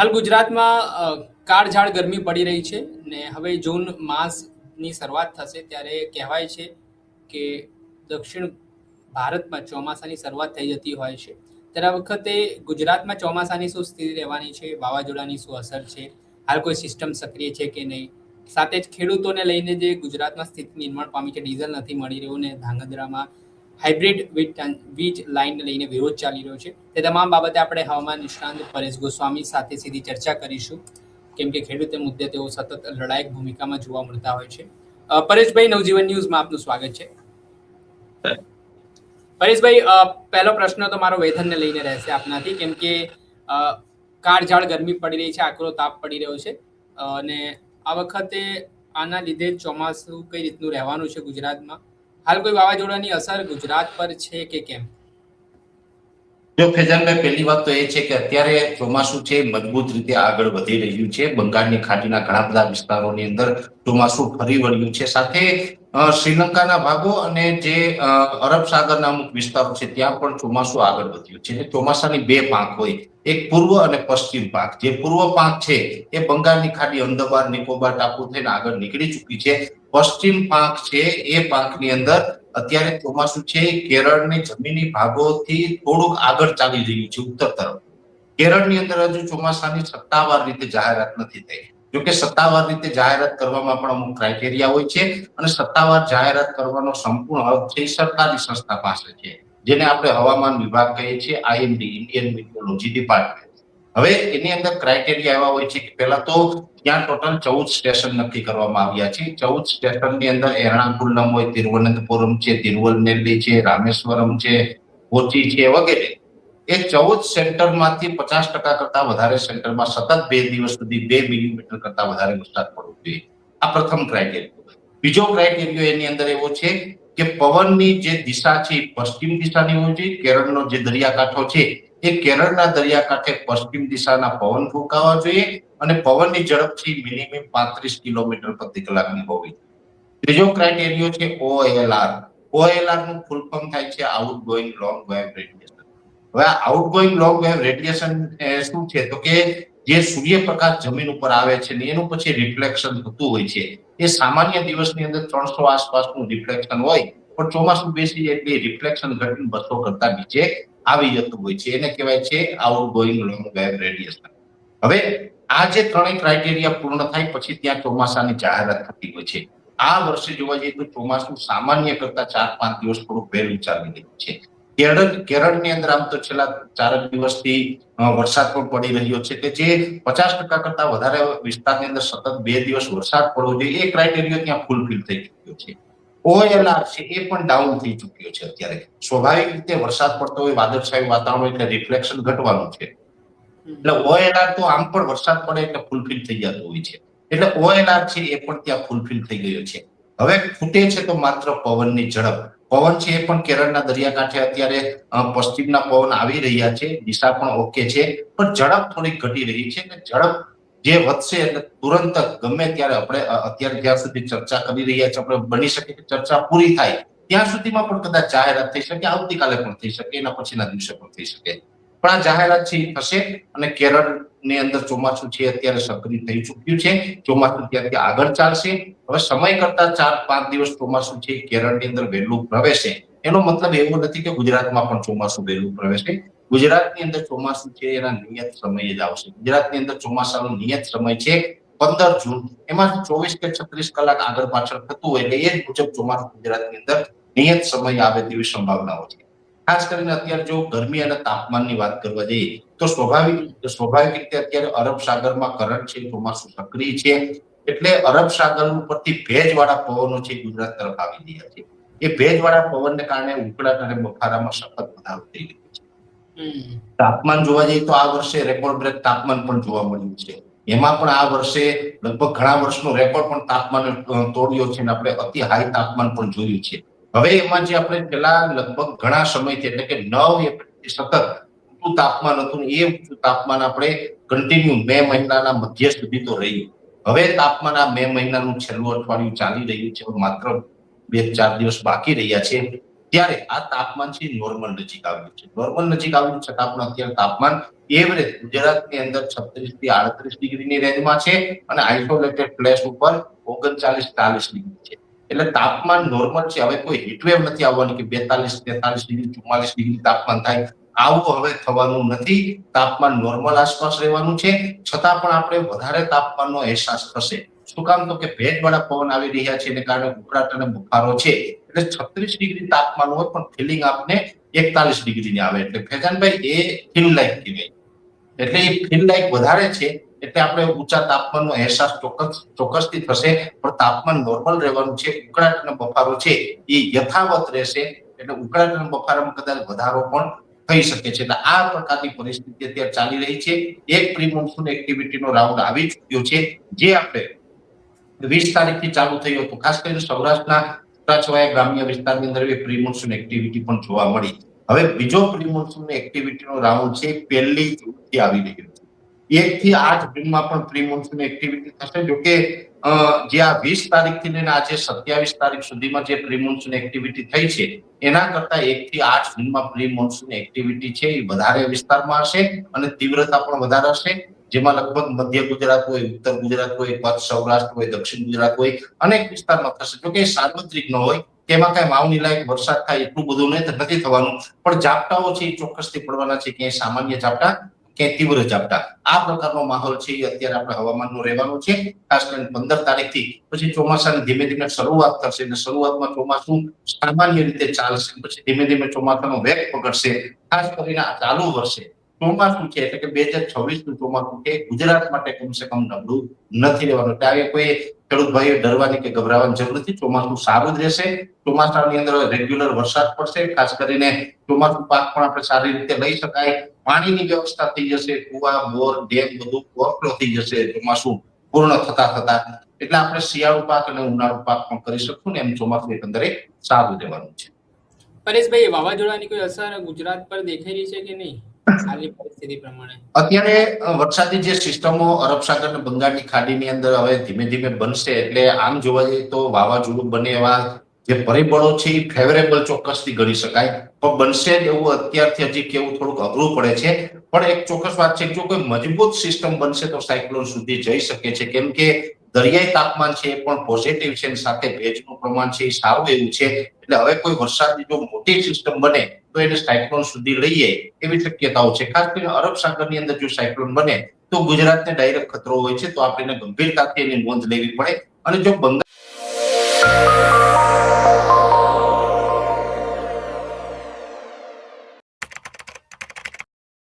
હાલ ગુજરાતમાં કાળઝાળ ગરમી પડી રહી છે ને હવે જૂન માસની શરૂઆત થશે ત્યારે કહેવાય છે કે દક્ષિણ ભારતમાં ચોમાસાની શરૂઆત થઈ જતી હોય છે. ત્યારે આ વખતે ગુજરાતમાં ચોમાસાની શું સ્થિતિ રહેવાની છે, વાવાઝોડાની શું અસર છે, હાલ કોઈ સિસ્ટમ સક્રિય છે કે નહીં, સાથે જ ખેડૂતોને લઈને જે ગુજરાતમાં સ્થિતિ નિર્માણ પામી છે, ડીઝલ નથી મળી રહ્યું ને ધાંગધ્રામાં હાઇબ્રિડ વીજ લાઇનને લઈને વિરોધ ચાલી રહ્યો છે. તે તમામ બાબતે આપણે હવામાન નિષ્ણાંત પરેશ ગોસ્વામી સાથે સીધી ચર્ચા કરીશું, કેમ કે ખેડૂત મુદ્દે તેઓ સતત લડાયક ભૂમિકામાં જોવા મળતા હોય છે. પરેશભાઈ, નવજીવન ન્યૂઝમાં આપનું સ્વાગત છે. પરેશભાઈ, પહેલો પ્રશ્ન તો મારો વેધરને લઈને રહેશે આપનાથી, કેમ કે કાળઝાળ ગરમી પડી રહી છે, આકરો તાપ પડી રહ્યો છે અને આ વખતે આના લીધે ચોમાસું કઈ રીતનું રહેવાનું છે ગુજરાતમાં? હાલ કોઈ વાવાઝોડાની અસર ગુજરાત પર છે કે કેમ? જો ફેજાનભાઈ, પહેલી વાત તો એ છે કે અત્યારે ચોમાસું છે મજબૂત રીતે આગળ વધી રહ્યું છે. બંગાળની ખાડીના ઘણા બધા વિસ્તારોની અંદર ચોમાસું ફરી વળ્યું છે. સાથે શ્રીલંકાના ભાગો અને જે અરબ સાગરના અમુક વિસ્તારો છે ત્યાં પણ ચોમાસું આગળ વધ્યું છે. ચોમાસાની બે પાંખ હોય, એક પૂર્વ અને પશ્ચિમ પાંખ. જે પૂર્વ પાંખ છે એ બંગાળની ખાડી, અમદાવાદ, નિકોબાર ટાપુ થઈને આગળ નીકળી ચૂકી છે. પશ્ચિમ પાંખ છે એ પાંખની અંદર અત્યારે ચોમાસું છે કેરળની જમીની ભાગોથી થોડુંક આગળ ચાલી રહ્યું છે ઉત્તર તરફ. કેરળની અંદર હજુ ચોમાસાની સત્તાવાર રીતે જાહેરાત નથી થઈ. જોકે સત્તાવાર રીતે જાહેરાત કરવામાં પણ અમુક ક્રાઇટેરિયા હોય છે અને સત્તાવાર જાહેરાત કરવાનો સંપૂર્ણ હક છે સરકારી સંસ્થા પાસે છે, જેને આપણે હવામાન વિભાગ કહીએ છીએ, આઈએમડી, ઇન્ડિયન મેટ્રોલોજી ડિપાર્ટમેન્ટ. હવે એની અંદર ક્રાઇટેરિયા એવા હોય છે કે પહેલા તો ત્યાં ટોટલ 14 સ્ટેશન નક્કી કરવામાં આવ્યા છે. 14 સ્ટેશનની અંદર એર્નાકુલમ હોય, તિરુવનંતપુરમ છે, તિરુવલનેલ્લી છે, રામેશ્વરમ છે, કોચી છે વગેરે. એ 14 સેન્ટરમાંથી 50% કરતા વધારે સેન્ટરમાં સતત 2 દિવસ સુધી 2 મિલીમીટર કરતા વધારે વરસાદ પડવો જોઈએ. આ પ્રથમ ક્રાઇટેરિયો. બીજો ક્રાઇટેરિયો એની અંદર એવો છે કે પવનની જે દિશા છે પશ્ચિમ દિશાની હોવી જોઈએ. કેરળનો જે દરિયાકાંઠો છે એ કેરળના દરિયાકાંઠે પશ્ચિમ દિશાના પવન ફૂંકાવા જોઈએ અને પવનની ઝડપ છે મિનિમમ 35 કિલોમીટર પ્રતિ કલાકની હોવી. ત્રીજો ક્રાઇટેરિયો છે OLR. OLR નું ફૂલ ફોર્મ થાય છે આઉટગોઈંગ લોંગ વેવ રેડિયેશન. હવે આઉટગોઈંગ લોંગ વેવ રેડિયેશન શું છે તો કે જે સૂર્યપ્રકાશ જમીન ઉપર આવે છે ને એનું પછી રિફ્લેક્શન થતું હોય છે. એ સામાન્ય દિવસની અંદર 300 આસપાસનું રિફ્લેક્શન હોય, પણ ચોમાસું બેસી જાય એટલે રિફ્લેક્શન ઘટીને 200 કરતા નીચે આવી જતું હોય છે. એને કહેવાય છે આઉટગોઈંગ લોંગ વેવ રેડિયેશન. હવે આ જે ત્રણેય ક્રાઇટેરિયા પૂર્ણ થાય પછી ત્યાં ચોમાસાની જાહેરાત થતી હોય છે. આ વર્ષે જોવા જઈએ તો ચોમાસું સામાન્ય કરતા 4-5 દિવસ થોડું વહેલું ચાલી રહ્યું છે. કેરળની અંદર આમ તો છેલ્લા 4 દિવસથી વરસાદ પણ પડી રહ્યો છે કે જે 50% કરતા વધારે વિસ્તારની અંદર સતત 2 દિવસ વરસાદ પડવો જોઈએ એ ક્રાઇટેરિયા ત્યાં ફૂલફિલ થઈ ચુક્યો છે. OLR છે એ પણ ડાઉન થઈ ચુક્યો છે. અત્યારે સ્વાભાવિક રીતે વરસાદ પડતો હોય, વાદળછાયું વાતાવરણ એટલે રિફ્લેક્શન ઘટવાનું છે. એટલે OLR તો આમ પણ વરસાદ પડે એટલે ફૂલફિલ થઈ જતું હોય છે. એટલે OLR છે એ પણ ત્યાં ફૂલફિલ થઈ ગયો છે. હવે ખૂટે છે તો માત્ર પવનની ઝડપ. પવન છે એ પણ કેરળના દરિયાકાંઠે અત્યારે પશ્ચિમના પવન આવી રહ્યા છે, દિશા પણ ઓકે છે, પણ ઝડપ થોડી ઘટી રહી છે. ઝડપ જે વધશે એટલે તુરંત ગમે ત્યારે આપણે અત્યારે જ્યાં સુધી ચર્ચા કરી રહ્યા છીએ આપણે બની શકે કે ચર્ચા પૂરી થાય ત્યાં સુધીમાં પણ કદાચ જાહેરાત થઈ શકે, આવતીકાલે પણ થઈ શકે, એના પછીના દિવસે પણ થઈ શકે. પણ આ જાહેરાત છે થશે અને કેરળની અંદર ચોમાસું છે અત્યારે સક્રિય થઈ ચૂક્યું છે. ચોમાસું ત્યાંથી આગળ ચાલશે. હવે સમય કરતા 4-5 દિવસ ચોમાસું છે કેરળની અંદર વહેલું પ્રવેશે. એનો મતલબ એવો નથી કે ગુજરાતમાં પણ ચોમાસું વહેલું પ્રવેશે. ગુજરાતની અંદર ચોમાસું છે એના નિયત સમયે જ આવશે. ગુજરાતની અંદર ચોમાસાનો નિયત સમય છે 15 જૂન. એમાં 24 કે 36 કલાક આગળ પાછળ થતું હોય એટલે એ જ મુજબ ચોમાસું ગુજરાતની અંદર નિયત સમય આવે તેવી સંભાવનાઓ છે. ખાસ કરીને અત્યારે જો ગરમી અને તાપમાનની વાત કરવા જઈએ તો સ્વાભાવિક રીતે અત્યારે અરબ સાગરમાં કરંટ છે, ચોમાસું સક્રિય છે એટલે અરબ સાગર ઉપરથી ભેજવાળા પવનો છે ગુજરાત તરફ આવી રહ્યા છે. એ ભેજવાળા પવનને કારણે ઉકળાટ અને બફારામાં સખત વધારો થઈ રહ્યો છે. તાપમાન જોવા જઈએ તો આ વર્ષે રેકોર્ડ બ્રેક તાપમાન પણ જોવા મળ્યું છે. એમાં પણ આ વર્ષે લગભગ ઘણા વર્ષનો રેકોર્ડ પણ તાપમાન તોડ્યો છે અને આપણે અતિ હાઈ તાપમાન પણ જોયું છે. હવે એમાં જે આપણે પેલા લગભગ ઘણા સમયથી એટલે કે 9 એપ્રિલથી સતત ઊંચું તાપમાન હતું એ ઊંચું તાપમાન આપણે કન્ટિન્યુ મે મહિનાના મધ્ય સુધી તો રહ્યું. હવે તાપમાન આ મે મહિનાનું છેલ્લું અઠવાડિયું ચાલી રહ્યું છે, માત્ર 2-4 દિવસ બાકી રહ્યા છે ત્યારે આ તાપમાન છે નોર્મલ નજીક આવ્યું છે. નોર્મલ નજીક આવ્યું છતાં પણ અત્યારે તાપમાન એવરેજ ગુજરાતની અંદર 36 થી 38 ડિગ્રીની રેન્જમાં છે અને આઇસોલેટેડ પ્લેસ ઉપર 39-40 ડિગ્રી છે. એટલે તાપમાન નોર્મલ છે. હવે કોઈ હીટવેવ નથી આવવાની કે 42-43 ડિગ્રી 44 ડિગ્રી તાપમાન થાય. આવું હવે થવાનું નથી. તાપમાન નોર્મલ આસપાસ રહેવાનું છે. છતાં પણ આપણે વધારે તાપમાનનો અહેસાસ થશે. શું કામ? તો કે ભેજવાળા પવન આવી રહ્યા છે એને કારણે ઉકળાટ અને બફારો છે. એટલે 36 ડિગ્રી તાપમાન હોય પણ ફિલિંગ આપને 41 ડિગ્રીની આવે. એટલે ફેજાનભાઈ એ ફીલ લાઈક કહેવાય. એટલે એ ફીલ લાઈક વધારે છે એટલે આપણે ઊંચા તાપમાનનો અહેસાસ ચોક્કસથી થશે. પણ તાપમાન નોર્મલ રહેવાનું છે. ઉકળાટ અને બફારો છે એ યથાવત રહેશે. એટલે ઉકળાટ અને બફારામાં કદાચ વધારો પણ થઈ શકે છે. એટલે આ પ્રકારની પરિસ્થિતિ અત્યારે ચાલી રહી છે. એક પ્રી મોન્સૂન એક્ટિવિટીનો રાઉન્ડ આવી ચૂક્યો છે જે આપણે 20 તારીખથી ચાલુ થયું હતું. ખાસ કરીને સૌરાષ્ટ્રના છૂટાછવાયા ગ્રામ્ય વિસ્તારની અંદર પ્રી મોન્સૂન એક્ટિવિટી પણ જોવા મળી. હવે બીજો પ્રી મોન્સૂન એક્ટિવિટીનો રાઉન્ડ છે 1 જૂનથી આવી રહ્યો છે. 1 થી 8 જૂનમાં પણ પ્રી મોન્સૂન એક્ટિવિટી થશે. જોકે જે આ 20 તારીખથી લઈને આજે 27 તારીખ સુધીમાં જે પ્રી મોન્સૂન એક્ટિવિટી થઈ છે એના કરતા 1 થી 8 જૂનમાં પ્રી મોન્સૂન એક્ટિવિટી છે એ વધારે વિસ્તારમાં હશે અને તીવ્રતા પણ વધારે હશે. જેમાં લગભગ મધ્ય ગુજરાત હોય, ઉત્તર ગુજરાત હોય, કચ્છ, સૌરાષ્ટ્ર હોય, દક્ષિણ ગુજરાત હોય, અનેક વિસ્તારમાં થશે. જો કે સાર્વત્રિક ન હોય કે એમાં કઈ વાવણી લાયક વરસાદ થાય એટલું બધું નથી થવાનું. પણ ઝાપટાઓ છે એ ચોક્કસથી પડવાના છે. ક્યાંય સામાન્ય ઝાપટા, ક્યાંય તીવ્ર ઝાપટા. આ પ્રકારનો માહોલ છે એ અત્યારે આપણે હવામાનનો રહેવાનો છે. ખાસ કરીને 15 તારીખથી પછી ચોમાસાની ધીમે ધીમે શરૂઆત થશે. અને શરૂઆતમાં ચોમાસું સામાન્ય રીતે ચાલશે. પછી ધીમે ધીમે ચોમાસાનો વેગ પકડશે. ખાસ કરીને આ ચાલુ વર્ષે ચોમાસું છે એટલે કે 2026 નું ચોમાસું છે ગુજરાત માટે કમસે કમ નબળું નથી રહેવાનું. ત્યારે કોઈ ખેડૂત ભાઈઓ ડરવાની કે ગભરાવાની જરૂર નથી. ચોમાસું સારું જ રહેશે. ચોમાસાની અંદર રેગ્યુલર વરસાદ પડશે. ખાસ કરીને ચોમાસું પાક પણ આપણે સારી રીતે લઈ શકાય. પાણીની વ્યવસ્થા થઈ જશે. કુવા, બોર, ડેમ બધું ઓવરફ્લો થઈ જશે ચોમાસું પૂર્ણ થતા. એટલે આપણે શિયાળુ પાક અને ઉનાળુ પાક પણ કરી શકશું ને એમ ચોમાસું એકંદરે સારું રહેવાનું છે. પરેશભાઈ, વાવાઝોડાની કોઈ અસર ગુજરાત પર દેખાઈ રહી છે કે નહીં હાલની પરિસ્થિતિ પ્રમાણે? અત્યારે વરસાદી જે સિસ્ટમો અરબ સાગર અને બંગાળની ખાડીની અંદર હવે ધીમે ધીમે બનશે. એટલે આમ જોવા જઈએ તો વાવાઝોડું બને એવા જે પરિબળો છે એ ફેવરેબલ ચોક્કસથી ગણી શકાય. પણ બનશે જ એવું અત્યારથી હજી કેવું થોડુંક અઘરું પડે છે. પણ એક ચોક્કસ વાત છે, જો કોઈ મજબૂત સિસ્ટમ બનશે તો સાયક્લોન સુધી જઈ શકે છે. કેમ કે દરિયાઈ તાપમાન છે એ પણ પોઝિટિવ છે. સાથે ભેજનું પ્રમાણ છે એ સારું એવું છે. એટલે હવે કોઈ વરસાદની જો મોટી સિસ્ટમ બને તો એને સાયક્લોન સુધી લઈએ એવી શક્યતાઓ છે. ખાસ કરીને અરબ સાગરની અંદર જો સાયક્લોન બને તો ગુજરાતને ડાયરેક્ટ ખતરો હોય છે. તો આપણે ગંભીરતાથી એની નોંધ લેવી પડે. અને જો બંગાળ